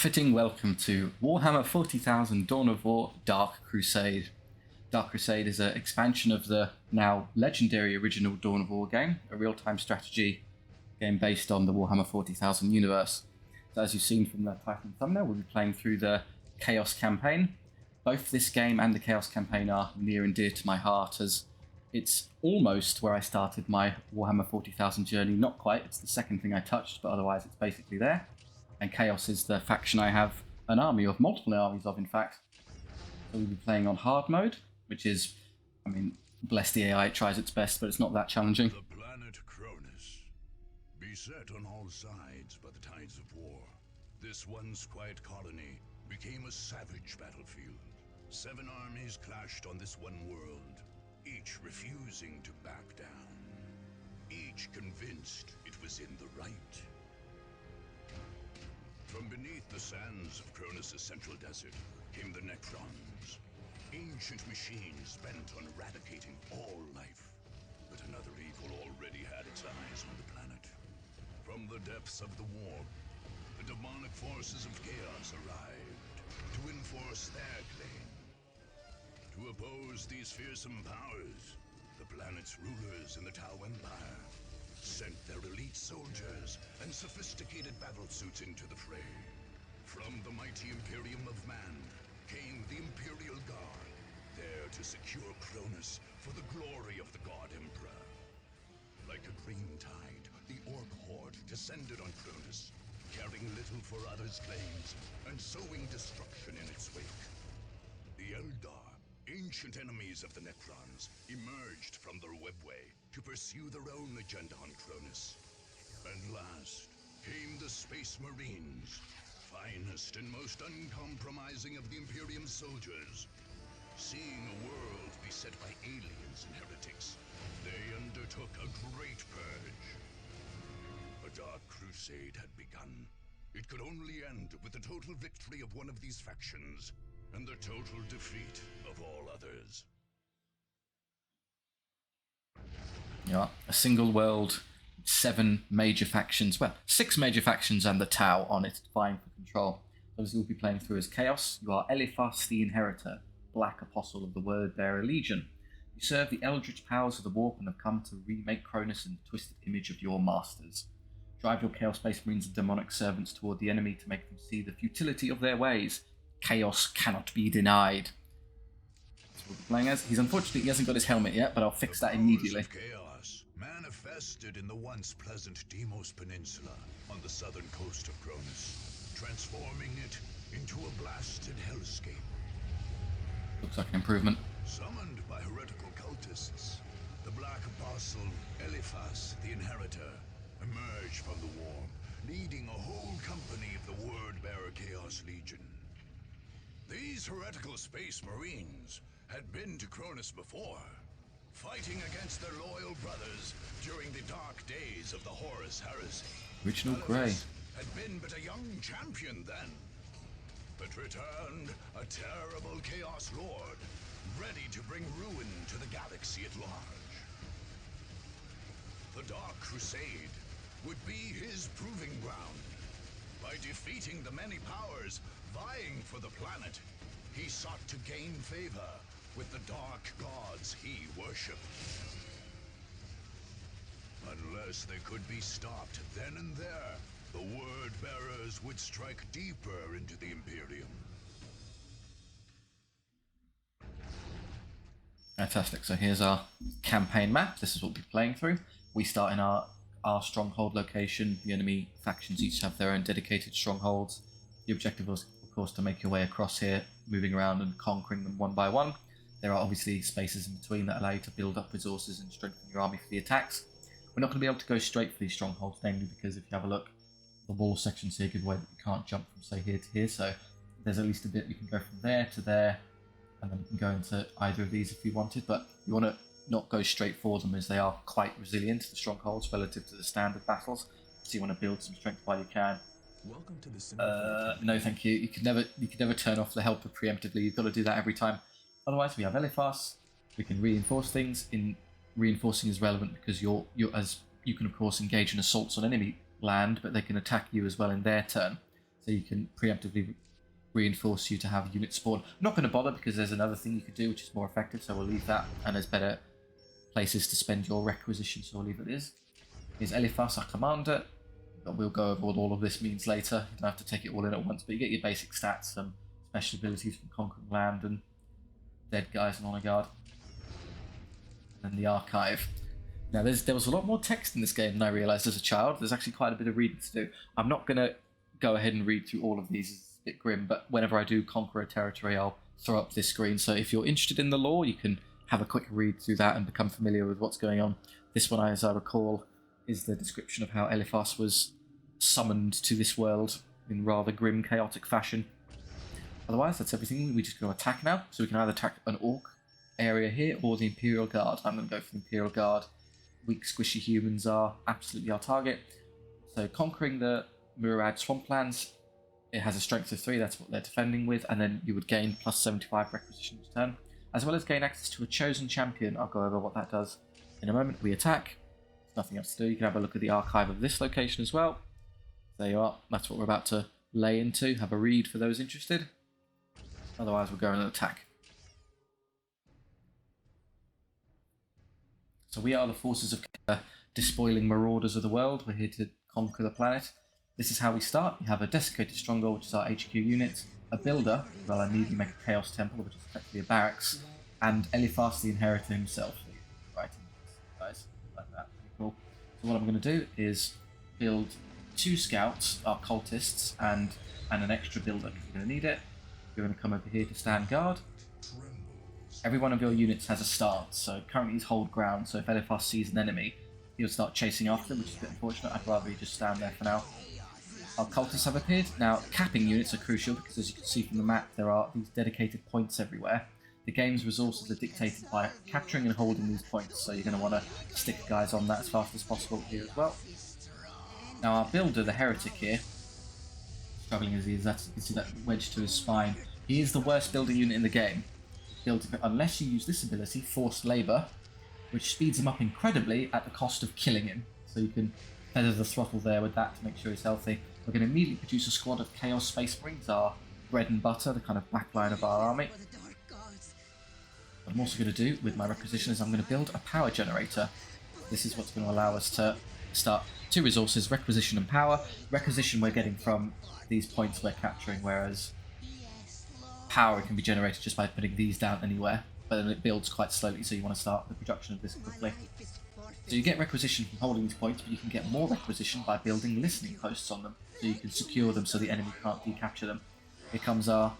fitting welcome to Warhammer 40,000 Dawn of War Dark Crusade. Dark Crusade is an expansion of the now legendary original Dawn of War game, a real-time strategy game based on the Warhammer 40,000 universe. So as you've seen from the title and thumbnail, we'll be playing through the Chaos campaign. Both this game and the Chaos campaign are near and dear to my heart, as it's almost where I started my Warhammer 40,000 journey. Not quite, it's the second thing I touched, but otherwise it's basically there. And Chaos is the faction I have an army of, multiple armies of in fact. So we'll be playing on hard mode, which is, I mean, bless the AI, it tries its best, but it's not that challenging. The planet Kronus, beset on all sides by the tides of war, this once quiet colony became a savage battlefield. 7 armies clashed on this one world, each refusing to back down, each convinced it was in the right. From beneath the sands of Kronus' central desert came the Necrons, ancient machines bent on eradicating all life. But another evil already had its eyes on the planet. From the depths of the war, the demonic forces of chaos arrived to enforce their claim. To oppose these fearsome powers, the planet's rulers in the Tau Empire sent their elite soldiers and sophisticated battlesuits into the fray. From the mighty Imperium of Man came the Imperial Guard, there to secure Kronus for the glory of the God Emperor. Like a green tide, the Orc horde descended on Kronus, caring little for others' claims and sowing destruction in its wake. The Eldar, ancient enemies of the Necrons, emerged from their webway to pursue their own agenda on Kronus. And last came the Space Marines, finest and most uncompromising of the Imperium's soldiers. Seeing a world beset by aliens and heretics, they undertook a great purge. A Dark Crusade had begun. It could only end with the total victory of one of these factions, and the total defeat of all others. Yeah, a single world, 7 major factions, well, 6 major factions and the Tau on it, vying for control. Obviously we'll be playing through as Chaos. You are Eliphas the Inheritor, Black Apostle of the Word-Bearer Legion. You serve the eldritch powers of the Warp and have come to remake Kronus in the twisted image of your masters. Drive your Chaos Space Marines and demonic servants toward the enemy to make them see the futility of their ways. Chaos cannot be denied. That's what we'll be playing as. Unfortunately, he hasn't got his helmet yet, but I'll fix that immediately. Chaos manifested in the once pleasant Deimos Peninsula on the southern coast of Kronus, transforming it into a blasted hellscape. Looks like an improvement. Summoned by heretical cultists, the Black Apostle Eliphas the Inheritor emerged from the war, leading a whole company of the Word-Bearer Chaos Legion. These heretical Space Marines had been to Kronus before, fighting against their loyal brothers during the dark days of the Horus Heresy. Original Grey had been but a young champion then, but returned a terrible Chaos Lord, ready to bring ruin to the galaxy at large. The Dark Crusade would be his proving ground. By defeating the many powers vying for the planet, he sought to gain favor with the dark gods he worshipped. Unless they could be stopped then and there, the Word-Bearers would strike deeper into the Imperium. Fantastic, so here's our campaign map. This is what we'll be playing through. We start in our stronghold location. The enemy factions each have their own dedicated strongholds. The objective was, of course, to make your way across here, moving around and conquering them one by one. There are obviously spaces in between that allow you to build up resources and strengthen your army for the attacks. We're not going to be able to go straight for these strongholds, namely because if you have a look, the wall sections here give away that you can't jump from, say, here to here, so there's at least a bit you can go from there to there, and then you can go into either of these if you wanted, but you want to not go straight for them as they are quite resilient, the strongholds, relative to the standard battles, so you want to build some strength while you can. Welcome to the no thank you. You could never turn off the helper preemptively. You've got to do that every time. Otherwise, we have Eliphas. We can reinforce things. In reinforcing is relevant because you're as you can of course engage in assaults on enemy land, but they can attack you as well in their turn. so you can preemptively reinforce you to have units spawn. I'm not going to bother because there's another thing you could do which is more effective, so we'll leave that, and there's better places to spend your requisition, so we'll leave it as. Here's Eliphas, our commander, but we'll go over what all of this means later. You don't have to take it all in at once, but you get your basic stats, some special abilities from conquering land and dead guys and honor guard. And then the archive. Now there was a lot more text in this game than I realised as a child. There's actually quite a bit of reading to do. I'm not going to go ahead and read through all of these, it's a bit grim, but whenever I do conquer a territory I'll throw up this screen, so if you're interested in the lore you can have a quick read through that and become familiar with what's going on. This one, as I recall, is the description of how Eliphas was summoned to this world in rather grim, chaotic fashion. Otherwise, that's everything. We just go attack now, so we can either attack an orc area here or the Imperial Guard. I'm going to go for the Imperial Guard. Weak, squishy humans are absolutely our target. So conquering the Murad swamplands, it has a strength of 3, that's what they're defending with, and then you would gain plus 75 requisition each turn, as well as gain access to a chosen champion. I'll go over what that does in a moment. We attack. There's nothing else to do. You can have a look at the archive of this location as well. There you are. That's what we're about to lay into. Have a read for those interested. Otherwise, we'll go and attack. So we are the forces of despoiling marauders of the world. We're here to conquer the planet. This is how we start. We have a desecrated stronghold, which is our HQ unit, a builder, well, I immediately make a chaos temple, which is effectively a barracks, and Eliphas the Inheritor himself. Right, guys, like that. Pretty cool. So what I'm going to do is build 2 scouts, our cultists, and an extra builder, because we're going to need it. You're going to come over here to stand guard. Every one of your units has a stance, so currently he's hold ground, so if Eliphas sees an enemy, he'll start chasing after them, which is a bit unfortunate. I'd rather he just stand there for now. Our cultists have appeared. Now, capping units are crucial because, as you can see from the map, there are these dedicated points everywhere. The game's resources are dictated by capturing and holding these points, so you're going to want to stick guys on that as fast as possible here as well. Now, our builder, the heretic here, struggling as he is, you can see that wedge to his spine. He is the worst building unit in the game. Unless you use this ability, Forced Labour, which speeds him up incredibly at the cost of killing him. So you can feather the throttle there with that to make sure he's healthy. We're going to immediately produce a squad of Chaos Space Marines, our bread and butter, the kind of backline of our army. What I'm also going to do with my requisition is I'm going to build a power generator. This is what's going to allow us to start 2 resources, requisition and power. Requisition we're getting from these points we're capturing, whereas power can be generated just by putting these down anywhere, but then it builds quite slowly, so you want to start the production of this quickly. So you get requisition from holding these points, but you can get more requisition by building listening posts on them, so you can secure them so the enemy can't decapture them. Here comes the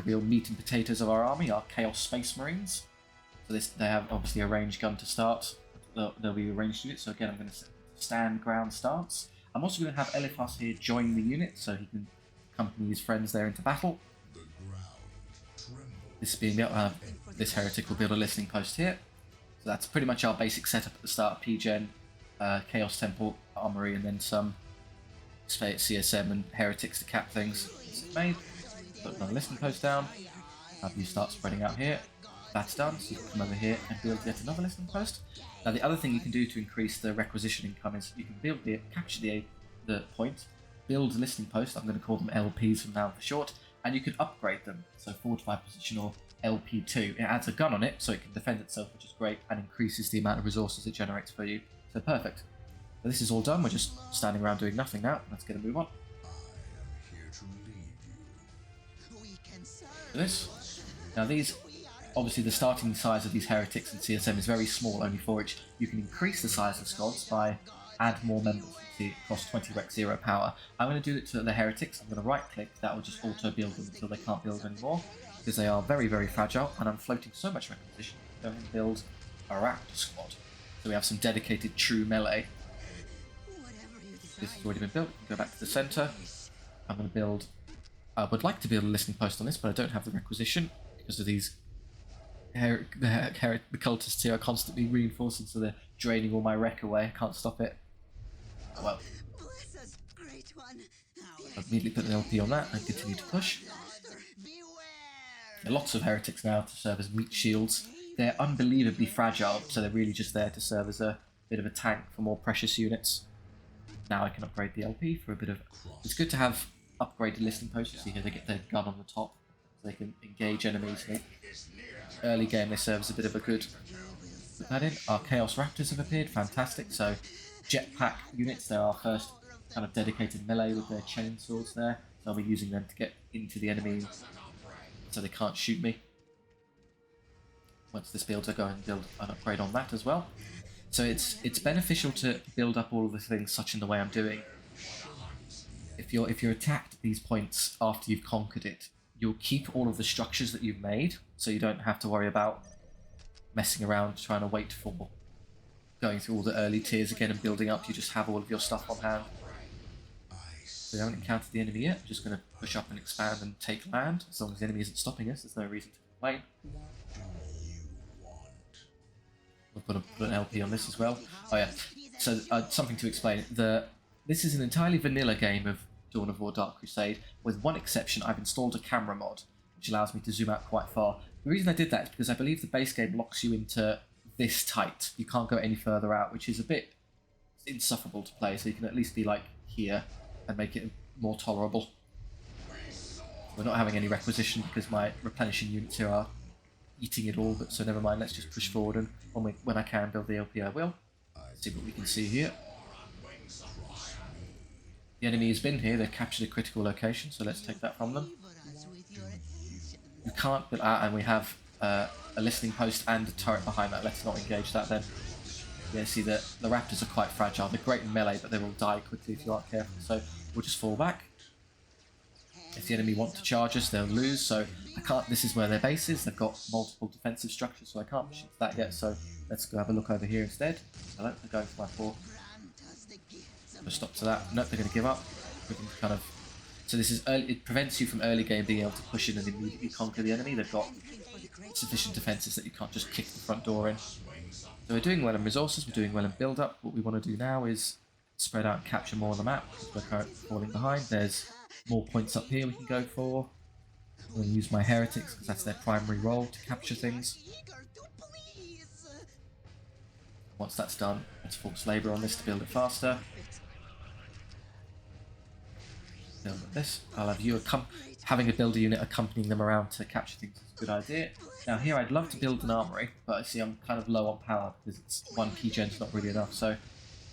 real meat and potatoes of our army, our Chaos Space Marines. So they have obviously a ranged gun to start. They'll be a ranged unit, so again I'm going to stand ground stance. I'm also going to have Eliphas here join the unit, so he can accompany his friends there into battle. This being this heretic will build a listening post here. So that's pretty much our basic setup at the start. PGen, Chaos Temple, Armory, and then some CSM and heretics to cap things. It's made. Put another listening post down. Have you start spreading out here. That's done, so you can come over here and build yet another listening post. Now the other thing you can do to increase the requisition income is you can capture the point, build a listening post. I'm going to call them LPs from now for short. And you can upgrade them, so fortified position or LP2. It adds a gun on it, so it can defend itself, which is great, and increases the amount of resources it generates for you. So perfect. So this is all done, we're just standing around doing nothing now. Let's get a move on. So this. Now these, obviously the starting size of these heretics and CSM is very small, only 4 each. You can increase the size of squads by add more members. See, it costs 20 rec 0 power. I'm going to do it to the heretics. I'm going to right click, that will just auto build them until they can't build anymore, because they are very, very fragile, and I'm floating so much requisition. I'm going to build a raptor squad. So we have some dedicated true melee. This has already been built. Go back to the centre. I'm going to build. I would like to build a listening post on this, but I don't have the requisition because of these. The cultists here are constantly reinforcing, so they're draining all my rec away. I can't stop it. Well, I'll immediately put an LP on that and continue to push. There are lots of heretics now to serve as meat shields. They're unbelievably fragile, so they're really just there to serve as a bit of a tank for more precious units. Now I can upgrade the LP for a bit of... It's good to have upgraded listening posts. You see here they get their gun on the top, so they can engage enemies. Early game they serve as a bit of a good. Put that in. Our Chaos Raptors have appeared, fantastic. So jetpack units, they're our first kind of dedicated melee with their chainswords there. So I'll be using them to get into the enemy so they can't shoot me. Once this builds, I go and build an upgrade on that as well. So it's beneficial to build up all of the things such in the way I'm doing. If you're attacked at these points after you've conquered it, you'll keep all of the structures that you've made, so you don't have to worry about messing around trying to wait for going through all the early tiers again and building up. You just have all of your stuff on hand. So we haven't encountered the enemy yet. I'm just going to push up and expand and take land. As long as the enemy isn't stopping us, there's no reason to complain. We'll put an LP on this as well. Oh yeah, so something to explain. This is an entirely vanilla game of Dawn of War Dark Crusade. With one exception, I've installed a camera mod, which allows me to zoom out quite far. The reason I did that is because I believe the base game locks you into this tight. You can't go any further out, which is a bit insufferable to play, so you can at least be like here and make it more tolerable. We're not having any requisition because my replenishing units here are eating it all, but so never mind, let's just push forward, and when I can build the LP I will. Let's see what we can see here. The enemy has been here, they've captured a critical location, so let's take that from them. You can't build out, and we have a listening post and a turret behind that. Let's not engage that then. Yeah, see the raptors are quite fragile. They're great in melee, but they will die quickly if you aren't careful. So we'll just fall back. If the enemy want to charge us, they'll lose. So I can't. This is where their base is. They've got multiple defensive structures, so I can't push into that yet. So let's go have a look over here instead. Hello, they're going for my paw. Stop to that. Nope, they're going to give up. We can kind of. So this is early, it prevents you from early game being able to push in and immediately conquer the enemy. They've got sufficient defenses that you can't just kick the front door in. So we're doing well in resources, we're doing well in build up. What we want to do now is spread out and capture more of the map because we're currently falling behind. There's more points up here we can go for. I'm going to use my heretics because that's their primary role, to capture things. Once that's done, let's force labour on this to build it faster. Build up this. I'll have you having a builder unit accompanying them around to capture things is a good idea. Now here I'd love to build an armory, but I see I'm kind of low on power because it's 1 P-gen's not really enough. So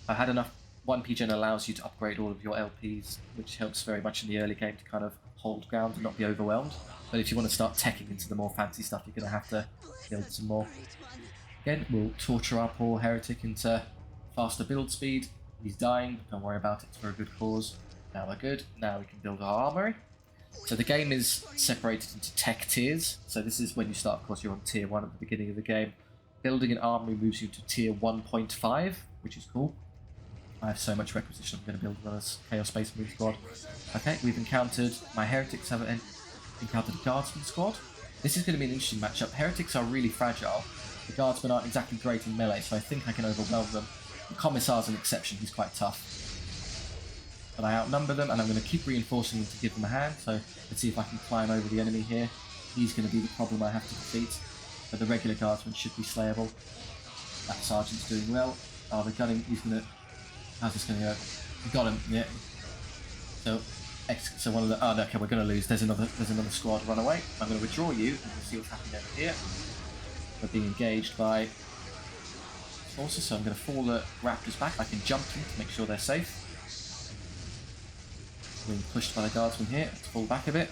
I had enough. 1 P-gen allows you to upgrade all of your LPs, which helps very much in the early game to kind of hold ground and not be overwhelmed. But if you want to start teching into the more fancy stuff, you're going to have to build some more. Again, we'll torture our poor heretic into faster build speed. He's dying, but don't worry about it, it's for a good cause. Now we're good. Now we can build our armory. So the game is separated into tech tiers. So this is when you start, of course, you're on tier 1 at the beginning of the game. Building an armory moves you to tier 1.5, which is cool. I have so much requisition, I'm going to build another Chaos Space Marine squad. Okay, we've encountered, my heretics have encountered a guardsman squad. This is going to be an interesting matchup. Heretics are really fragile. The guardsmen aren't exactly great in melee, so I think I can overwhelm them. The commissar's an exception, he's quite tough. But I outnumber them, and I'm going to keep reinforcing them to give them a hand. So let's see if I can climb over the enemy here. He's going to be the problem I have to defeat. But the regular guardsman should be slayable. That sergeant's doing well. Oh, they're gunning. He's going to. How's this going to go? We got him. Yeah. So one of the. Oh, no, okay, we're going to lose. There's another squad. Run away. I'm going to withdraw you and see what's happening over here. We're being engaged by forces, so I'm going to fall the raptors back. I can jump them to make sure they're safe. Being pushed by the guardsmen here. Let's fall back a bit.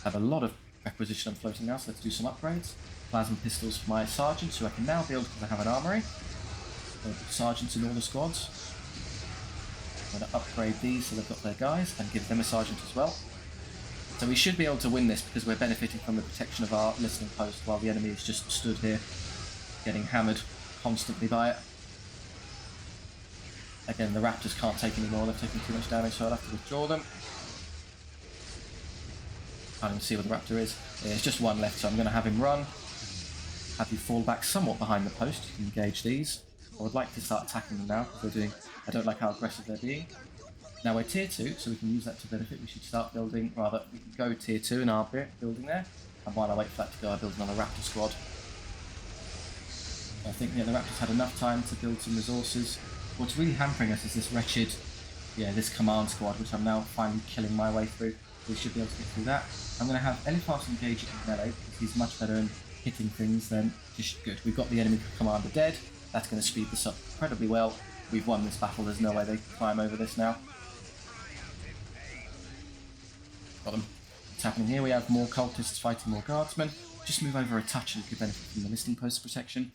I have a lot of requisition I'm floating now, so let's do some upgrades. Plasma pistols for my sergeants, who I can now build because I have an armory. Sergeants in all the squads. I'm going to upgrade these so they've got their guys and give them a sergeant as well. So we should be able to win this because we're benefiting from the protection of our listening post while the enemy is just stood here getting hammered constantly by it. Again, the raptors can't take any more, they've taken too much damage, so I'll have to withdraw them. Can't even see where the raptor is. Yeah, there's just one left, so I'm going to have him run. Have you fall back somewhat behind the post. You can engage these. I would like to start attacking them now because they're doing. I don't like how aggressive they're being. Now we're tier 2, so we can use that to benefit. We should start building. Rather, we can go tier 2 in our building there. And while I wait for that to go, I build another raptor squad. I think the raptors had enough time to build some resources. What's really hampering us is this wretched, this command squad, which I'm now finally killing my way through. We should be able to get through that. I'm going to have Eliphas engage it in melee because he's much better in hitting things than just good. We've got the enemy commander dead. That's going to speed this up incredibly well. We've won this battle. There's no way they can climb over this now. Got them. What's happening here? We have more cultists fighting more guardsmen. Just move over a touch and you could benefit from the listing post protection.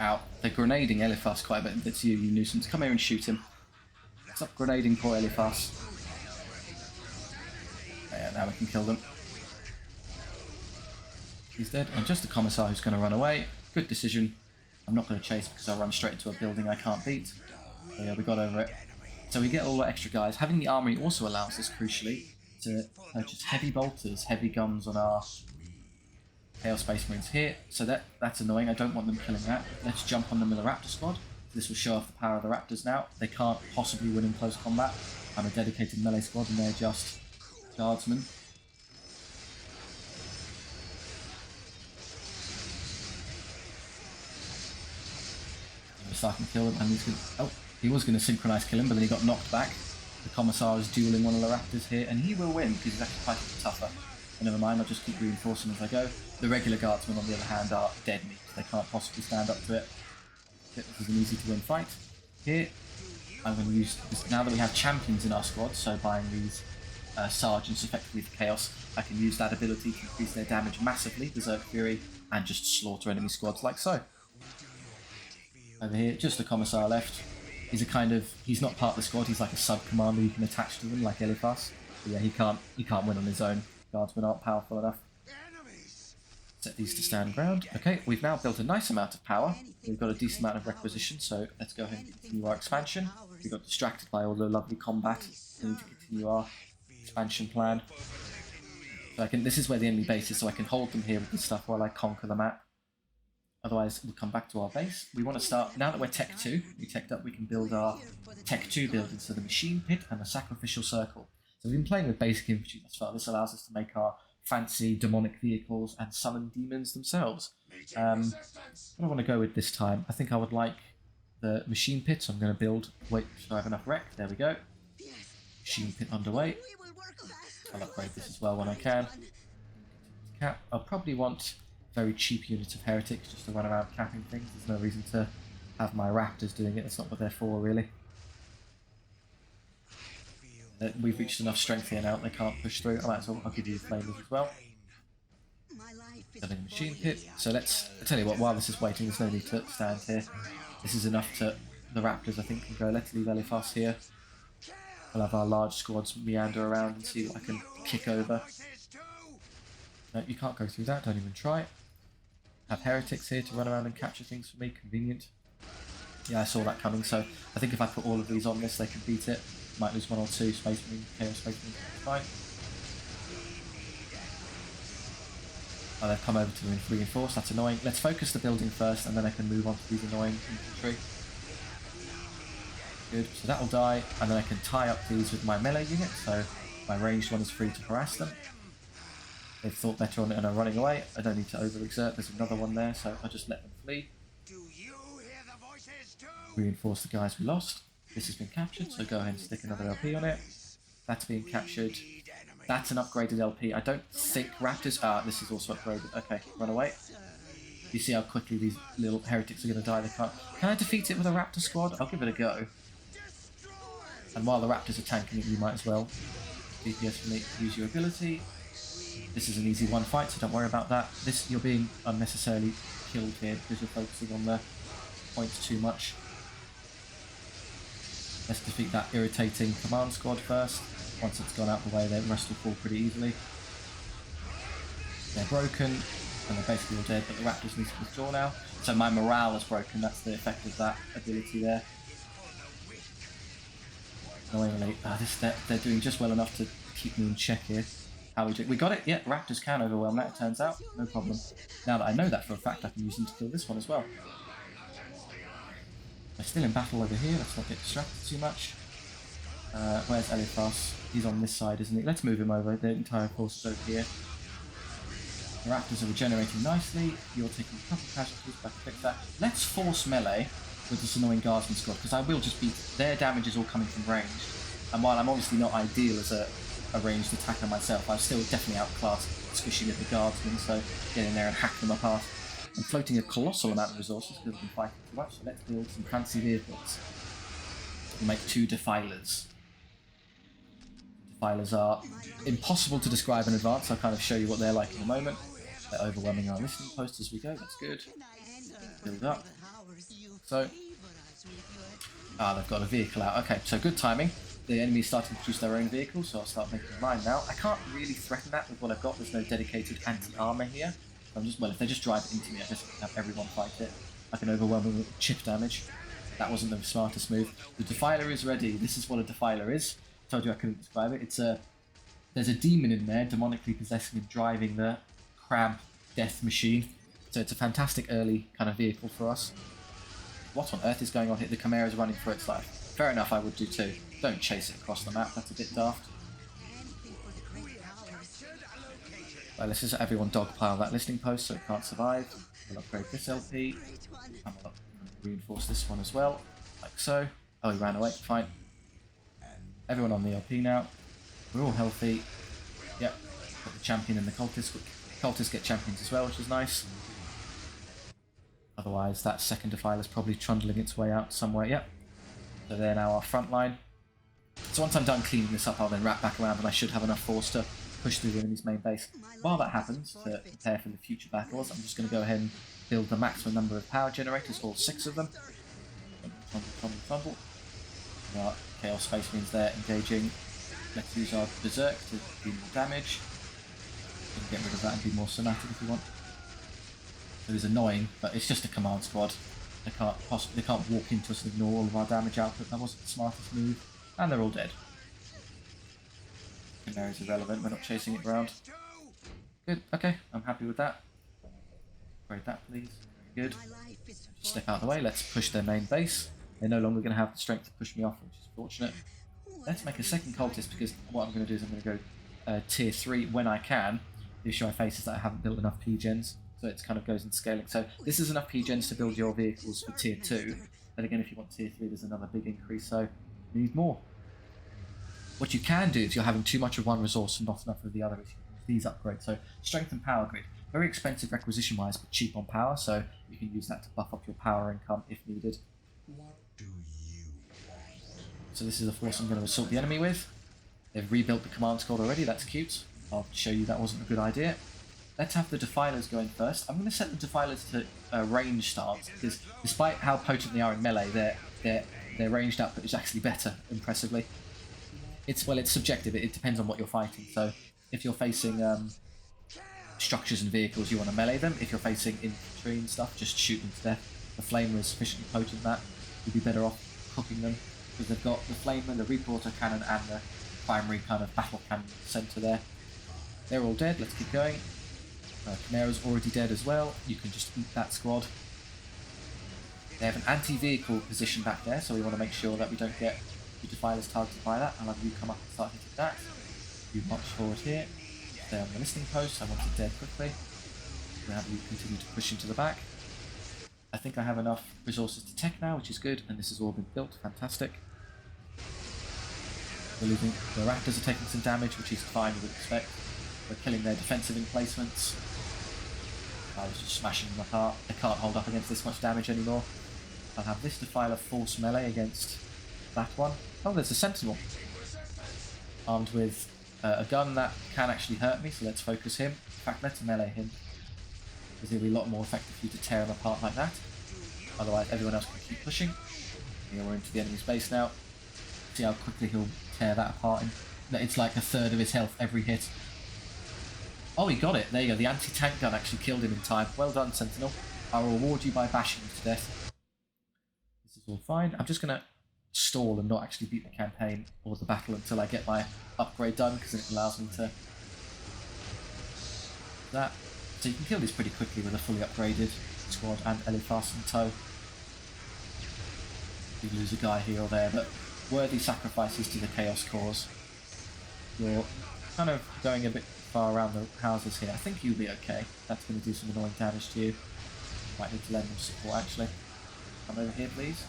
Out. They're grenading Eliphas quite a bit. That's you nuisance. Come here and shoot him. Stop grenading poor Eliphas. Yeah, now we can kill them. He's dead. And just a commissar who's going to run away. Good decision. I'm not going to chase because I'll run straight into a building I can't beat. So yeah, we got over it. So we get all the extra guys. Having the armory also allows us, crucially, to purchase heavy bolters, heavy guns on our Chaos Space Marines here. So that's annoying. I don't want them killing that. Let's jump on them with a Raptor squad. This will show off the power of the Raptors now. They can't possibly win in close combat. I'm a dedicated melee squad and they're just guardsmen. So I can kill him and he's going to... Oh, he was going to synchronise kill him, but then he got knocked back. The Commissar is dueling one of the Raptors here, and he will win because he's actually quite a bit tougher. But never mind, I'll just keep reinforcing as I go. The regular guardsmen, on the other hand, are dead meat. They can't possibly stand up to it. This is an easy to win fight. Here, I'm going to use this. Now that we have champions in our squad, so buying these sergeants effectively for chaos, I can use that ability to increase their damage massively, Berserk Fury, and just slaughter enemy squads like so. Over here, just a Commissar left. He's not part of the squad, he's like a sub-commander you can attach to them, like Eliphas. But yeah, he can't win on his own. Guardsmen aren't powerful enough. Set these to stand ground. Okay, we've now built a nice amount of power. We've got a decent amount of requisition, so let's go ahead and continue our expansion. We got distracted by all the lovely combat. We need to continue our expansion plan. So this is where the enemy base is, so I can hold them here with this stuff while I conquer the map. Otherwise, we'll come back to our base. We want to start, now that we're Tech 2, we teched up, we can build our Tech 2 buildings, so the Machine Pit and the Sacrificial Circle. So we've been playing with basic infantry thus far. This allows us to make our fancy demonic vehicles and summon demons themselves. What do I want to go with this time? I think I would like the Machine Pit, so I'm going to build... Wait, so I have enough rec? There we go. Machine Pit underway. I'll upgrade this as well when I can. Cap. I'll probably want very cheap units of heretics just to run around capping things. There's no reason to have my raptors doing it. That's not what they're for, really. We've reached enough strength here now. They can't push through. I'll give you the flamers as well. Building a machine pit. So I tell you what, while this is waiting, there's no need to stand here. This is enough to... The raptors, I think, can go. Let's leave Eliphas here. We'll have our large squads meander around and see what I can kick over. No, you can't go through that. Don't even try it. Have heretics here to run around and capture things for me. Convenient. Yeah, I saw that coming, so I think if I put all of these on this, they can beat it. Might lose one or two Space Marine, Chaos Space Marine. Fine. Oh, they've come over to reinforce. That's annoying. Let's focus the building first, and then I can move on to these annoying infantry. Good. So that'll die, and then I can tie up these with my melee unit, so my ranged one is free to harass them. They've thought better on it and are running away. I don't need to overexert. There's another one there, so I'll just let them flee. Reinforce the guys we lost. This has been captured, so go ahead and stick another LP on it. That's being captured. That's an upgraded LP. I don't think Raptors... Ah, this is also upgraded. Okay, run away. You see how quickly these little heretics are going to die? They can't... Can I defeat it with a Raptor squad? I'll give it a go. And while the Raptors are tanking it, you might as well. DPS for me, use your ability. This is an easy one fight, so don't worry about that. You're being unnecessarily killed here because you're focusing on the points too much. Let's defeat that irritating command squad first. Once it's gone out the way, the rest will fall pretty easily. They're broken, and they're basically all dead, but the Raptors need to withdraw now. So my morale is broken, that's the effect of that ability there. Annoyingly, they're doing just well enough to keep me in check here. How we do? We got it? Yeah, Raptors can overwhelm that, it turns out. No problem. Now that I know that for a fact, I can use them to kill this one as well. They're still in battle over here, let's not get distracted too much. Where's Eliphas? He's on this side, isn't he? Let's move him over, the entire force is over here. The Raptors are regenerating nicely. You're taking a couple of casualties, but I can fix that. Let's force melee with this annoying guardsman squad, because I will just be... Their damage is all coming from ranged, and while I'm obviously not ideal as a ranged attacker myself, I'm still definitely outclassed squishing at the guardsmen, so get in there and hack them apart. I'm floating a colossal amount of resources because I've been fighting too much, so let's build some fancy vehicles. We'll make 2 defilers. Defilers are impossible to describe in advance, I'll kind of show you what they're like in a moment. They're overwhelming our listening post as we go, that's good. Build up. So, they've got a vehicle out. Okay, so good timing. The enemy's starting to produce their own vehicles, so I'll start making mine now. I can't really threaten that with what I've got. There's no dedicated anti-armor here. I'm just, well, if they just drive into me, I just have everyone fight it. I can overwhelm them with chip damage. That wasn't the smartest move. The Defiler is ready. This is what a Defiler is. I told you I couldn't describe it. There's a demon in there, demonically possessing and driving the crab death machine. So it's a fantastic early kind of vehicle for us. What on earth is going on here? The Chimera's running for its life. Fair enough, I would do too. Don't chase it across the map, that's a bit daft. Well, let's just everyone dogpile that listening post so it can't survive. We'll upgrade this LP. And we'll reinforce this one as well, like so. Oh, he ran away, fine. Everyone on the LP now. We're all healthy. Yep, got the champion and the cultist. Cultists get champions as well, which is nice. Otherwise, that second Defiler's probably trundling its way out somewhere. Yep. So they're now our front line. So once I'm done cleaning this up, I'll then wrap back around and I should have enough force to push through the enemy's main base. While that happens, to prepare for the future battles, I'm just going to go ahead and build the maximum number of power generators, all 6 of them. Fumble. Our Chaos Space means they're engaging. Let's use our Berserk to do more damage. We can get rid of that and be more somatic if we want. It is annoying, but it's just a command squad. They can't walk into us and ignore all of our damage output. That wasn't the smartest move. And they're all dead. Chimera's irrelevant, we're not chasing it around. Good, okay, I'm happy with that. Upgrade that please. Very good. Just step out of the way, let's push their main base. They're no longer going to have the strength to push me off, which is fortunate. Let's make a second cultist, because what I'm going to do is I'm going to go tier 3 when I can. The issue I face is that I haven't built enough P-gens, so it kind of goes in scaling. So this is enough P-gens to build your vehicles for tier 2. But again, if you want tier 3, there's another big increase, so you need more. What you can do if you're having too much of one resource and not enough of the other is these upgrades. So strength and power grid, very expensive requisition wise, but cheap on power, so you can use that to buff up your power income if needed. What do you want? So this is the force I'm going to assault the enemy with. They've rebuilt the command squad already, that's cute. I'll show you that wasn't a good idea. Let's have the Defilers going first. I'm going to set the Defilers to range stance, because despite how potent they are in melee, their ranged output is actually better, impressively. It's subjective, it depends on what you're fighting. So if you're facing structures and vehicles, you want to melee them. If you're facing infantry and stuff, just shoot them to death. The Flamer is sufficiently potent that you'd be better off cooking them, because they've got the Flamer, the Reporter Cannon, and the primary kind of battle cannon centre there. They're all dead, let's keep going. Chimera's already dead as well, you can just eat that squad. They have an anti-vehicle position back there, so we want to make sure that we don't get the Defilers targeted by that. I'll have you come up and start hitting that. You march forward here, stay on the listening post, I want it dead quickly. We'll have you continue to push into the back. I think I have enough resources to tech now, which is good, and this has all been built, fantastic. We're losing, the Raptors are taking some damage, which is fine, you would expect. We're killing their defensive emplacements. I was just smashing them apart. They can't hold up against this much damage anymore. I'll have this Defiler force melee against that one. Oh, there's a Sentinel. Armed with a gun that can actually hurt me, so let's focus him. In fact, let's melee him, because it'll be a lot more effective for you to tear him apart like that. Otherwise, everyone else can keep pushing. Here we're into the enemy's base now. See how quickly he'll tear that apart. It's like a third of his health every hit. Oh, he got it. There you go. The anti-tank gun actually killed him in time. Well done, Sentinel. I'll reward you by bashing you to death. This is all fine. I'm just going to stall and not actually beat the campaign or the battle until I get my upgrade done, because it allows me to that. So you can kill this pretty quickly with a fully upgraded squad and Eliphas in tow. You lose a guy here or there, but worthy sacrifices to the Chaos cause. You're kind of going a bit far around the houses here. I think you'll be okay. That's going to do some annoying damage to you. Might need to lend them support actually. Come over here, please.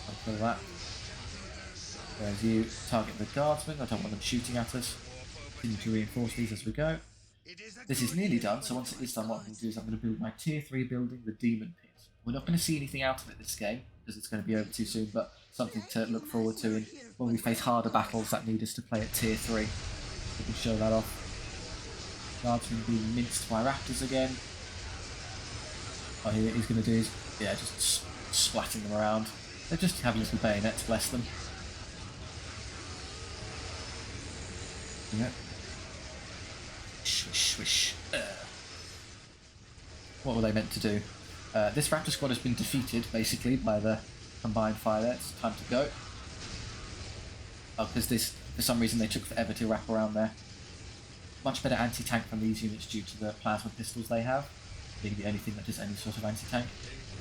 I'll kill that. Whereas you target the guardsmen. I don't want them shooting at us. Continue to reinforce these as we go. This is nearly done, so once it is done, what I'm going to do is I'm going to build my tier 3 building, the Demon Pit. We're not going to see anything out of it this game, because it's going to be over too soon, but something to look forward to in when we face harder battles that need us to play at tier 3. We can show that off. Guardsmen being minced by raptors again. Oh, he's going to do is, yeah, just splatting them around. They just have little bayonets, bless them. Yeah. Swish, swish. What were they meant to do? This raptor squad has been defeated, basically, by the combined fire there. It's time to go. Oh, because for some reason they took forever to wrap around there. Much better anti-tank from these units due to the plasma pistols they have, being the only thing that does any sort of anti-tank.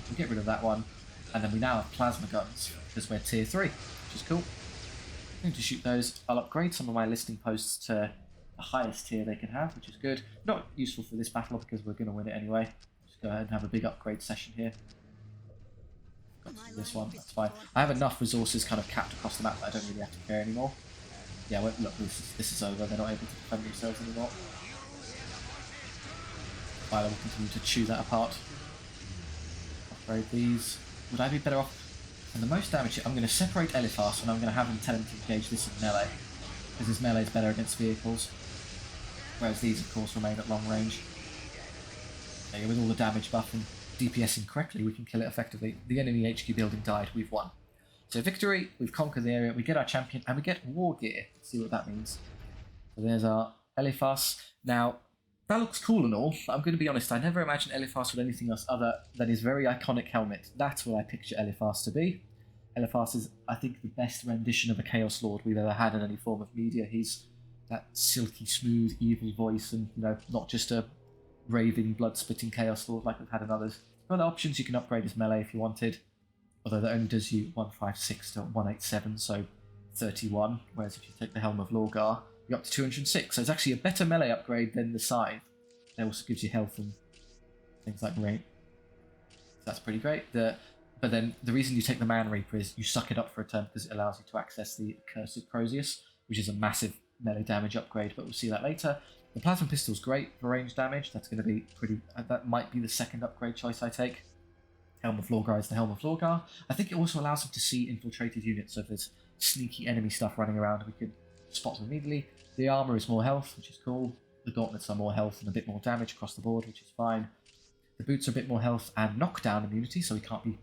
We'll get rid of that one, and then we now have plasma guns, because we're tier 3, which is cool. I'm going to shoot those. I'll upgrade some of my listing posts to the highest tier they can have, which is good. Not useful for this battle, because we're going to win it anyway. Just go ahead and have a big upgrade session here. Got to do this one, that's fine. I have enough resources kind of capped across the map that I don't really have to care anymore. Yeah, well, look, this is over. They're not able to defend themselves anymore. Fire will continue to chew that apart. Upgrade these. Would I be better off? And the most damage here, I'm going to separate Eliphas and I'm going to have him tell him to engage this in melee. Because his melee is better against vehicles. Whereas these, of course, remain at long range. Okay, with all the damage buff and DPSing correctly, we can kill it effectively. The enemy HQ building died, we've won. So victory, we've conquered the area, we get our champion, and we get war gear. Let's see what that means. So there's our Eliphas. Now, that looks cool and all, but I'm going to be honest, I never imagined Eliphas with anything else other than his very iconic helmet. That's what I picture Eliphas to be. Eliphas is, I think, the best rendition of a Chaos Lord we've ever had in any form of media. He's that silky, smooth, evil voice, and, you know, not just a raving, blood-spitting Chaos Lord like we've had in others. Other options, you can upgrade his melee if you wanted. Although that only does you 156 to 187, so 31. Whereas if you take the Helm of Lorgar, you're up to 206. So it's actually a better melee upgrade than the Scythe. It also gives you health and things like range. So that's pretty great. But then the reason you take the Man Reaper is you suck it up for a turn because it allows you to access the Accursed Crozius, which is a massive melee damage upgrade, but we'll see that later. The Plasma Pistol's great for range damage. That's going to be pretty... that might be the second upgrade choice I take. Helm of Lorgar is the Helm of Lorgar. I think it also allows him to see infiltrated units, so if there's sneaky enemy stuff running around, we can spot them immediately. The armor is more health, which is cool. The gauntlets are more health and a bit more damage across the board, which is fine. The boots are a bit more health and knockdown immunity, so we can't be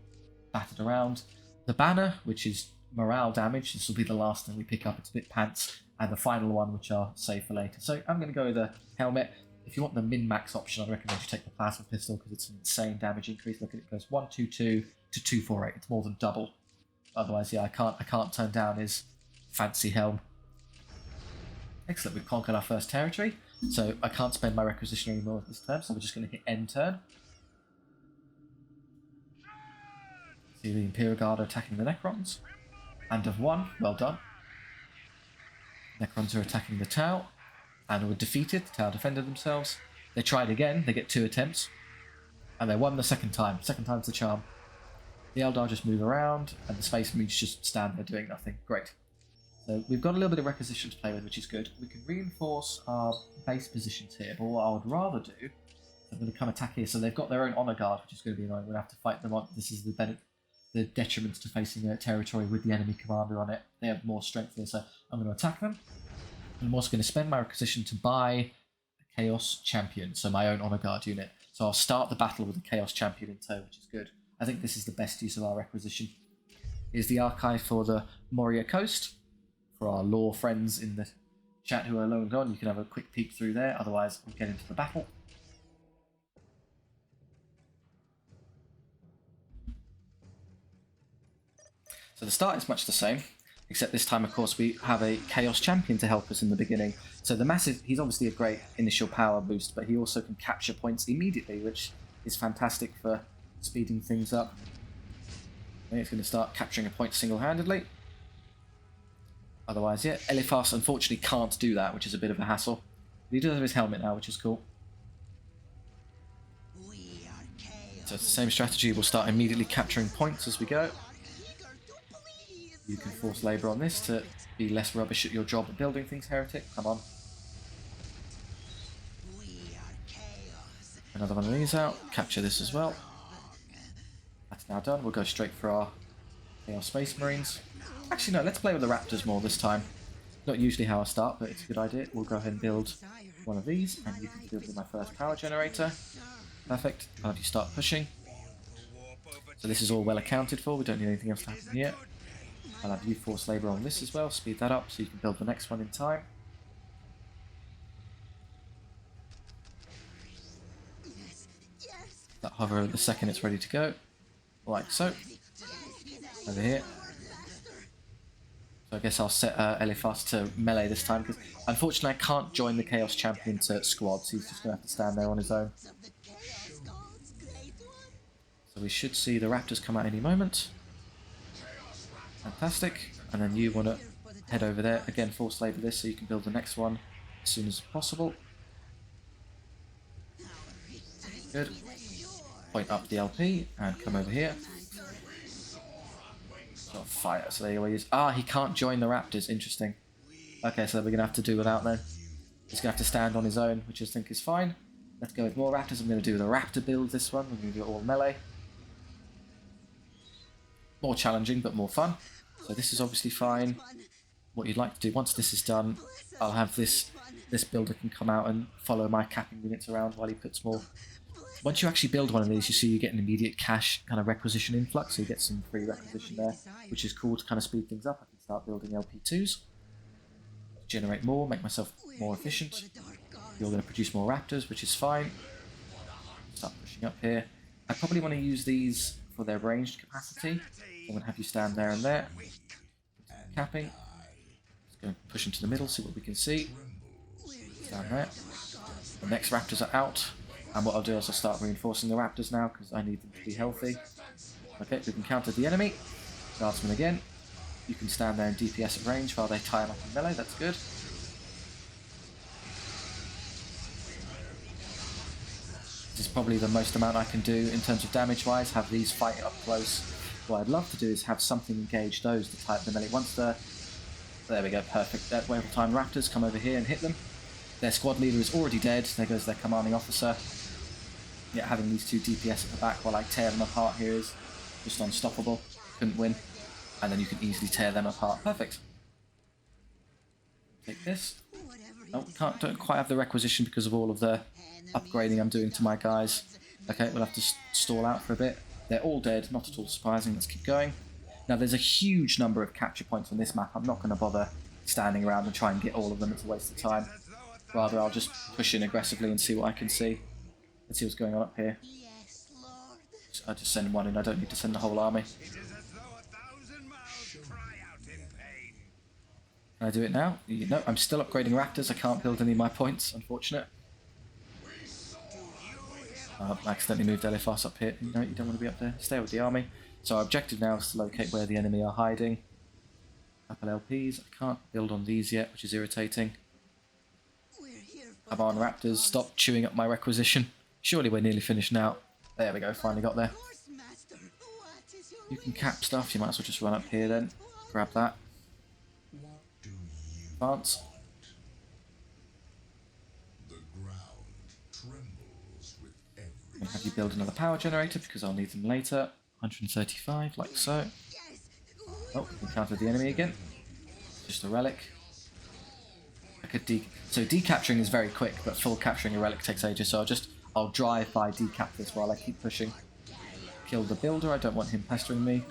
battered around. The banner, which is morale damage, this will be the last thing we pick up, it's a bit pants. And the final one, which I'll save for later. So I'm going to go with the helmet. If you want the min-max option, I'd recommend you take the Plasma Pistol because it's an insane damage increase. Look at it, it goes 122 to 248. It's more than double. Otherwise, yeah, I can't turn down his fancy helm. Excellent, we've conquered our first territory. So I can't spend my requisition anymore this turn, so we're just going to hit end turn. See the Imperial Guard are attacking the Necrons. And have won. Well done. Necrons are attacking the Tau. And were defeated. The Tau defended themselves. They tried again. They get 2 attempts. And they won the second time. Second time's the charm. The Eldar just move around. And the Space Marines just stand there doing nothing. Great. So we've got a little bit of requisition to play with, which is good. We can reinforce our base positions here. But what I would rather do... I'm going to come attack here. So they've got their own Honor Guard, which is going to be annoying. We're going to have to fight them on. This is the detriment to facing a territory with the enemy commander on it. They have more strength here. So I'm going to attack them. I'm also going to spend my requisition to buy a Chaos Champion, so my own Honor Guard unit. So I'll start the battle with a Chaos Champion in tow, which is good. I think this is the best use of our requisition. Here's the archive for the Moria Coast. For our lore friends in the chat who are low and gone, you can have a quick peek through there, otherwise we'll get into the battle. So the start is much the same. Except this time, of course, we have a Chaos Champion to help us in the beginning. So the massive... he's obviously a great initial power boost, but he also can capture points immediately, which is fantastic for speeding things up. And he's going to start capturing a point single-handedly. Otherwise, yeah, Eliphas unfortunately can't do that, which is a bit of a hassle. But he does have his helmet now, which is cool. So it's the same strategy, we'll start immediately capturing points as we go. You can force labour on this to be less rubbish at your job at building things, Heretic. Come on. Another one of these out. Capture this as well. That's now done. We'll go straight for our Chaos Space Marines. Actually, no, let's play with the Raptors more this time. Not usually how I start, but it's a good idea. We'll go ahead and build one of these, and you can build my first power generator. Perfect. I'll have you start pushing. So this is all well accounted for. We don't need anything else to happen here. I'll have you force labour on this as well. Speed that up so you can build the next one in time. That hover the second it's ready to go. Like so. Over here. So I guess I'll set Eliphas to melee this time, because unfortunately I can't join the Chaos Champion to squads. He's just going to have to stand there on his own. So we should see the Raptors come out any moment. Fantastic. And then you want to head over there. Again, force labour this so you can build the next one as soon as possible. Good. Point up the LP and come over here. Got fire, so there he is. Ah, he can't join the Raptors. Interesting. Okay, so we're going to have to do without then. He's going to have to stand on his own, which I think is fine. Let's go with more Raptors. I'm going to do the Raptor build this one. We're going to do it all melee. More challenging, but more fun. So this is obviously fine. What you'd like to do, once this is done, I'll have this builder can come out and follow my capping units around while he puts more. Once you actually build one of these, you see you get an immediate cash kind of requisition influx, so you get some free requisition there, which is cool to kind of speed things up. I can start building LP2s, generate more, make myself more efficient. You're going to produce more Raptors, which is fine. Start pushing up here. I probably want to use these for their ranged capacity. I'm going to have you stand there and there. Capping. Let's go and push into the middle, see what we can see. Stand there. The next Raptors are out. And what I'll do is I'll start reinforcing the Raptors now, because I need them to be healthy. Okay, we can counter the enemy. Guardsman again. You can stand there and DPS at range while they tie him up in melee, that's good. This is probably the most amount I can do in terms of damage wise, have these fight up close. What I'd love to do is have something engage those to tie up the melee. Once the... There we go, perfect. That wave of time Raptors come over here and hit them. Their squad leader is already dead, there goes their commanding officer. Yeah, having these two DPS at the back while I tear them apart here is just unstoppable. Couldn't win. And then you can easily tear them apart. Perfect. Take this. Oh, don't quite have the requisition because of all of the upgrading I'm doing to my guys. Okay, we'll have to stall out for a bit. They're all dead, not at all surprising. Let's keep going. Now, there's a huge number of capture points on this map. I'm not going to bother standing around and try and get all of them. It's a waste of time. Rather, I'll just push in aggressively and see what I can see. Let's see what's going on up here. I'll just send one in. I don't need to send the whole army. Can I do it now? No, I'm still upgrading Raptors. I can't build any of my points. Unfortunate. I accidentally moved Eliphas up here. No, you don't want to be up there. Stay with the army. So our objective now is to locate where the enemy are hiding. Couple LPs. I can't build on these yet, which is irritating. Come on, Raptors, stop chewing up my requisition. Surely we're nearly finished now. There we go, finally got there. You can cap stuff, you might as well just run up here then. Grab that. Advance. I'm going to have you build another power generator because I'll need them later. 135, like so. Oh, we can counter the enemy again. Just a relic. So decapturing is very quick, but full capturing a relic takes ages, so I'll drive by decap this while I keep pushing. Kill the builder, I don't want him pestering me.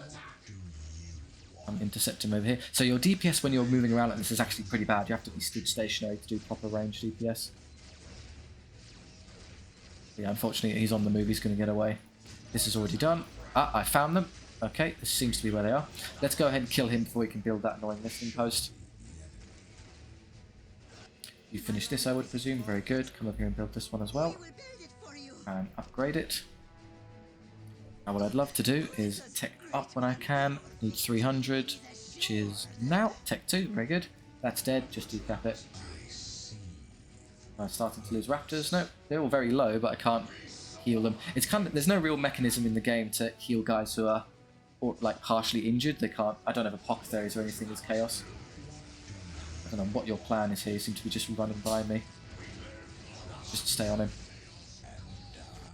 I'm intercepting him over here. So your DPS when you're moving around like this is actually pretty bad. You have to be stood stationary to do proper range DPS. Yeah, unfortunately he's on the move, he's going to get away. This is already done. Ah, I found them. Okay, this seems to be where they are. Let's go ahead and kill him before we can build that annoying listening post. You finish this, I would presume. Very good. Come over here and build this one as well. And upgrade it. Now what I'd love to do is tech up when I can. Need 300, which is now. Tech 2, very good. That's dead, just decap it. I'm starting to lose Raptors. No, they're all very low, but I can't heal them. It's kind of, there's no real mechanism in the game to heal guys who are like partially injured. They can't. I don't have apothecaries or anything as chaos. I don't know what your plan is here. You seem to be just running by me. Just stay on him.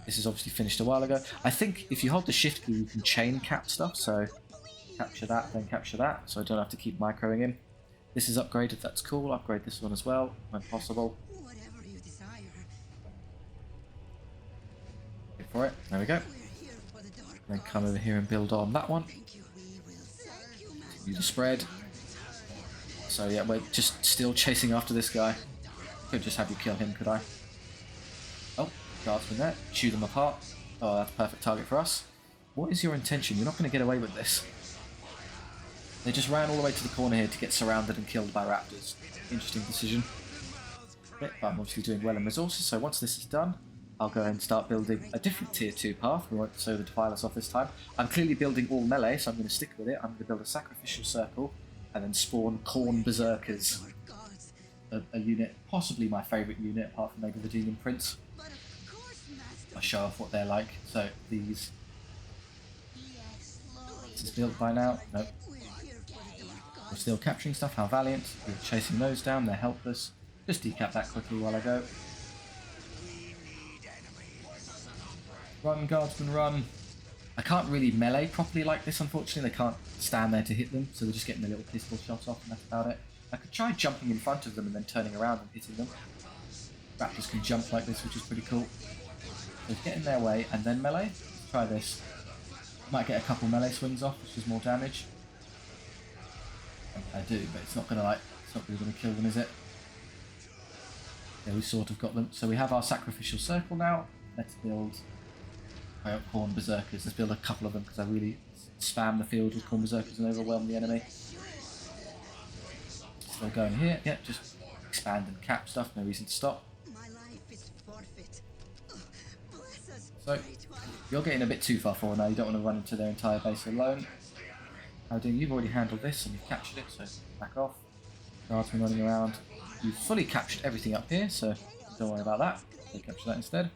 This is obviously finished a while ago. I think if you hold the shift key, you can chain cap stuff. So capture that, then capture that. So I don't have to keep microing him. This is upgraded. That's cool. Upgrade this one as well when possible. Whatever you desire. Wait for it. There we go. We're here for the dark. Then come over here and build on that one. Thank you. We will thank you, man. Do the spread. So yeah, we're just still chasing after this guy. Could just have you kill him, could I? Oh, guardsman there. Chew them apart. Oh, that's a perfect target for us. What is your intention? You're not going to get away with this. They just ran all the way to the corner here to get surrounded and killed by raptors. Interesting decision. But I'm obviously doing well in resources, so once this is done, I'll go and start building a different tier 2 path. We won't sow the defilers off this time. I'm clearly building all melee, so I'm going to stick with it. I'm going to build a sacrificial circle and then spawn corn berserkers. Gods. A unit, possibly my favourite unit, apart from maybe the Demon Prince. But of course, master. I'll show off what they're like. So these, Yes, slowly. this is built by now. Nope. We're here for the dark. We're still capturing stuff. How valiant. We're chasing those down. They're helpless. Just decap that quickly while I go. Run, guardsmen, run. I can't really melee properly like this, unfortunately. They can't stand there to hit them, so they're just getting a little pistol shot off, and that's about it. I could try jumping in front of them and then turning around and hitting them. Raptors can jump like this, which is pretty cool. So get in their way and then melee. Let's try this. Might get a couple melee swings off, which is more damage. I do, but it's not gonna it's not really gonna kill them, is it? Yeah, we sort of got them. So we have our sacrificial circle now. Let's build corn berserkers. Let's build a couple of them because I really spam the field with corn berserkers and overwhelm the enemy. Still going here. Yeah, just expand and cap stuff. No reason to stop. My life is forfeit. Bless us, So great one. you're getting a bit too far forward now. You don't want to run into their entire base alone. How do you've already handled this and you've captured it, so back off. Guardsmen running around. You've fully captured everything up here, so don't worry about that. So capture that instead.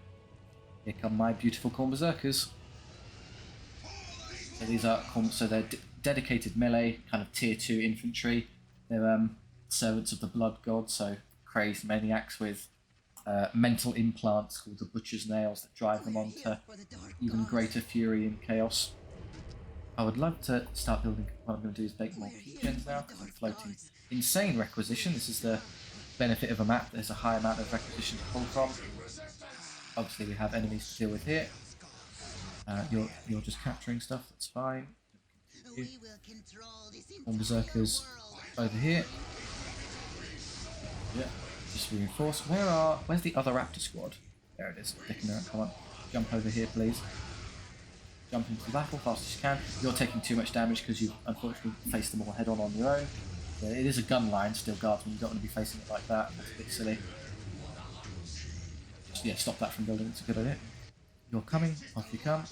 Here come my beautiful corn berserkers. So these are so they're dedicated melee, kind of tier 2 infantry. They're servants of the blood god, so crazed maniacs with mental implants called the butcher's nails that drive them on to even greater fury and chaos. I would love to start building. What I'm going to do is make more gens now because I'm floating insane requisition. This is the benefit of a map. There's a high amount of requisition to pull from. Obviously, we have enemies to deal with here. You're just capturing stuff. That's fine. We will control this Corn berserkers over here. Yeah, just reinforce. Where's the other raptor squad? There it is. Dicking around. Come on, jump over here, please. Jump into the battle fast as you can. You're taking too much damage because you've unfortunately faced them all head on your own. Yeah, it is a gun line, still guardsmen. You don't want to be facing it like that. That's a bit silly. Just, yeah, stop that from building. It's a good idea. You're coming. Off you come.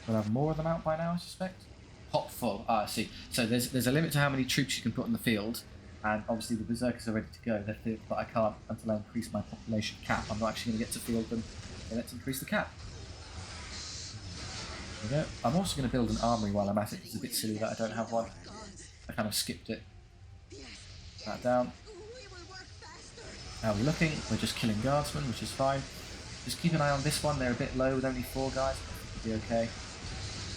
We'll have more of them out by now, I suspect. Hot full. Ah, I see. So there's a limit to how many troops you can put on the field, and obviously the berserkers are ready to go. But I can't until I increase my population cap. I'm not actually going to get to field them. So let's increase the cap. There we go. I'm also going to build an armory while I'm at it. It's a bit silly that I don't have one. I kind of skipped it. That down. How are we looking? We're just killing guardsmen, which is fine. Just keep an eye on this one. They're a bit low with only 4 guys. It'll be okay.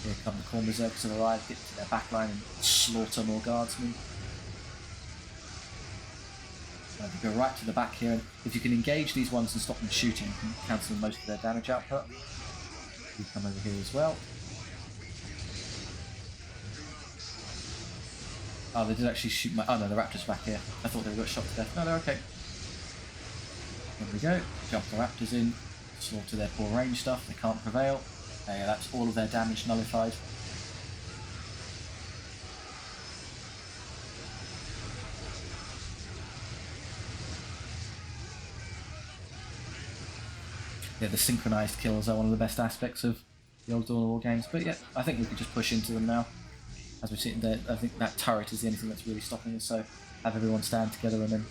Here come the corn berserkers have arrived. Get to their backline and slaughter more guardsmen. Go right to the back here. And if you can engage these ones and stop them shooting, you can cancel most of their damage output. You come over here as well. Oh, they did actually shoot my... Oh no, the raptors back here. I thought they got shot to death. No, they're okay. There we go. Jump the raptors in. Slaughter their poor range stuff. They can't prevail. Yeah, that's all of their damage nullified. Yeah, the synchronized kills are one of the best aspects of the old Dawn of War games. But yeah, I think we can just push into them now. As we're sitting there, I think that turret is the only thing that's really stopping us, so have everyone stand together and then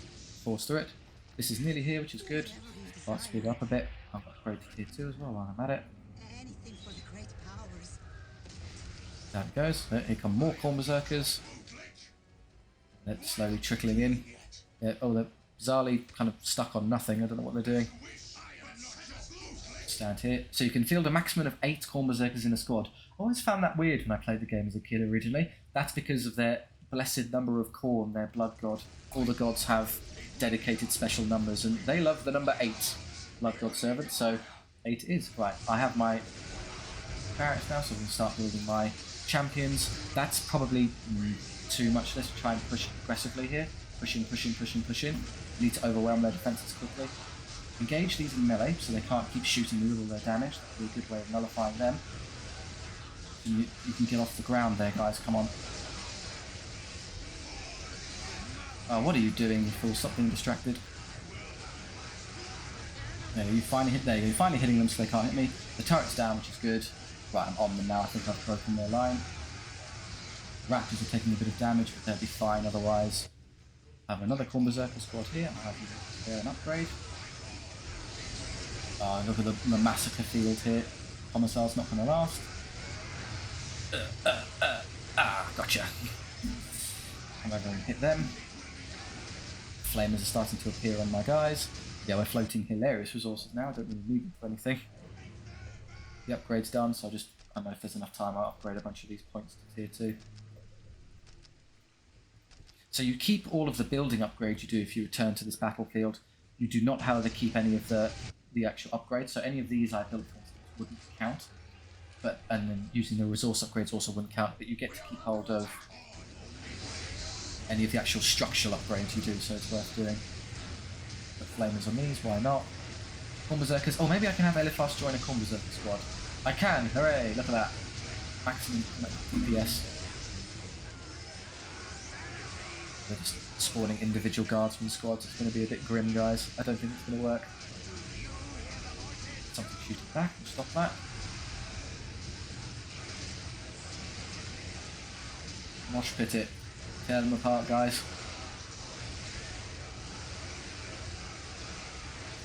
force through it. This is nearly here, which is good. I'll speed up a bit. I'll upgrade to tier 2 as well while I'm at it. Down it goes. Here come more Corn Berserkers. They're slowly trickling in. Yeah, oh, they're bizarrely kind of stuck on nothing. I don't know what they're doing. Stand here. So you can field a maximum of 8 Corn Berserkers in a squad. I always found that weird when I played the game as a kid originally. That's because of their blessed number of Khorne, their blood god. All the gods have dedicated special numbers, and they love the number 8 blood god servant, so 8 is. Right, I have my barracks now, so we can start building my champions. That's probably too much. Let's try and push aggressively here. Pushing. Need to overwhelm their defences quickly. Engage these in melee, so they can't keep shooting me with all their damage. That would be a good way of nullifying them. You can get off the ground there, guys. Come on. Oh, what are you doing, you fool? Stop being distracted. There you finally hit. There you go. You're finally hitting them, so they can't hit me. The turret's down, which is good. Right, I'm on them now. I think I've broken their line. Raptors are taking a bit of damage, but they'll be fine otherwise. I have another Corn Berserker squad here. I have an upgrade. Look at the massacre field here. Commissar's not going to last. Gotcha. I'm going to hit them. Flamers are starting to appear on my guys. Yeah, we're floating hilarious resources now. I don't really need them for anything. The upgrade's done, so I don't know if there's enough time. I'll upgrade a bunch of these points to tier 2. So you keep all of the building upgrades you do if you return to this battlefield. You do not, however, keep any of the actual upgrades. So any of these I built, for instance, wouldn't count. And then using the resource upgrades also wouldn't count, but you get to keep hold of any of the actual structural upgrades you do, so it's worth doing. Put flamers on these, why not? Corn Berserkers. Oh, maybe I can have Eliphas join a Corn Berserker squad. I can! Hooray! Look at that. Maximum DPS. They're just spawning individual guards from the squads. It's going to be a bit grim, guys. I don't think it's going to work. Something shooting back. We'll stop that. Mosh pit it. Tear them apart, guys.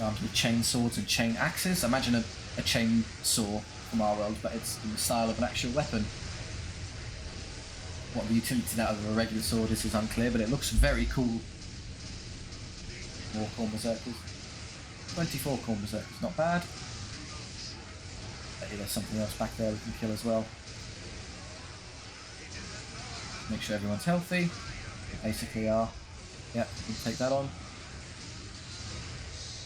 Armed with chain swords and chain axes. Imagine a chainsaw from our world, but it's in the style of an actual weapon. What the utility out of a regular sword is unclear, but it looks very cool. More Corn Berserkers. 24 Corn Berserkers, not bad. Maybe there's something else back there we can kill as well. Make sure everyone's healthy. They basically are. Yep, we can take that on.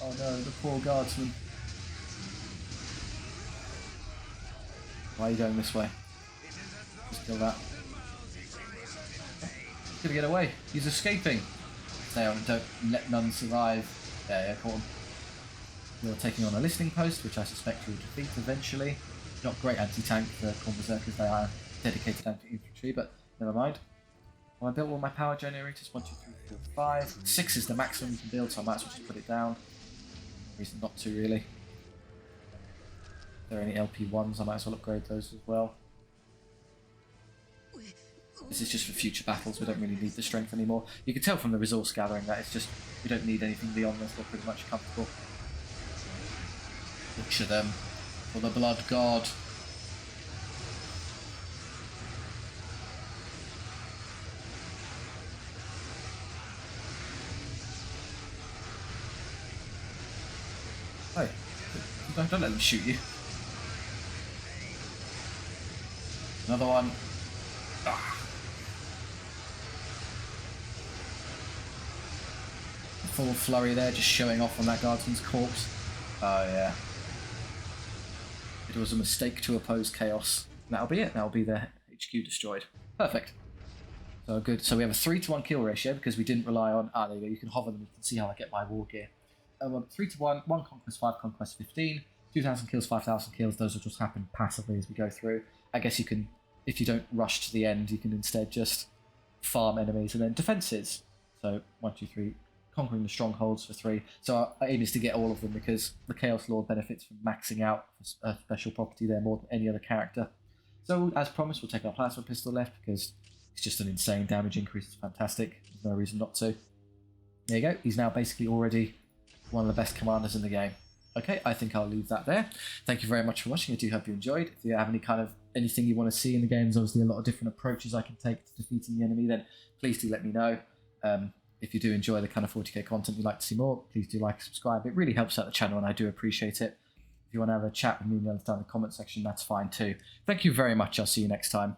Oh no, the poor guardsman. Why are you going this way? Just kill that. He's gonna get away. He's escaping. Don't let none survive. Yeah, caught him. You're taking on a listening post, which I suspect you'll defeat eventually. Not great anti-tank for Corn Berserkers, they are dedicated anti-infantry, but never mind. Well, I built all my power generators. 1, 2, 3, 4, 5. 6 is the maximum you can build, so I might as well just put it down. Reason not to, really. If there are any LP1s, I might as well upgrade those as well. This is just for future battles, we don't really need the strength anymore. You can tell from the resource gathering that it's just, we don't need anything beyond this, we're pretty much comfortable. Butcher them for the blood god. Hey, don't let them shoot you. Another one. Ah. Full flurry there, just showing off on that guardsman's corpse. Oh yeah. It was a mistake to oppose chaos. That'll be it. That'll be their HQ destroyed. Perfect. So good. So we have a 3-to-1 kill ratio because we didn't rely on. There you go. You can hover them. You can see how I get my war gear. 3-to-1. 1 conquest, 5 conquest, 15. 2,000 kills, 5,000 kills. Those will just happen passively as we go through. I guess you can, if you don't rush to the end, you can instead just farm enemies and then defenses. So 1, 2, 3. Conquering the strongholds for 3. So our aim is to get all of them because the Chaos Lord benefits from maxing out a special property there more than any other character. So as promised, we'll take our plasma pistol left because it's just an insane damage increase. It's fantastic. There's no reason not to. There you go. He's now basically already one of the best commanders in the game. Okay, I think I'll leave that there. Thank you very much for watching. I do hope you enjoyed. If you have anything you want to see in the game, there's obviously a lot of different approaches I can take to defeating the enemy, then please do let me know. If you do enjoy the kind of 40k content you'd like to see more, please do like and subscribe. It really helps out the channel and I do appreciate it. If you want to have a chat with me down in the comment section, that's fine too. Thank you very much. I'll see you next time.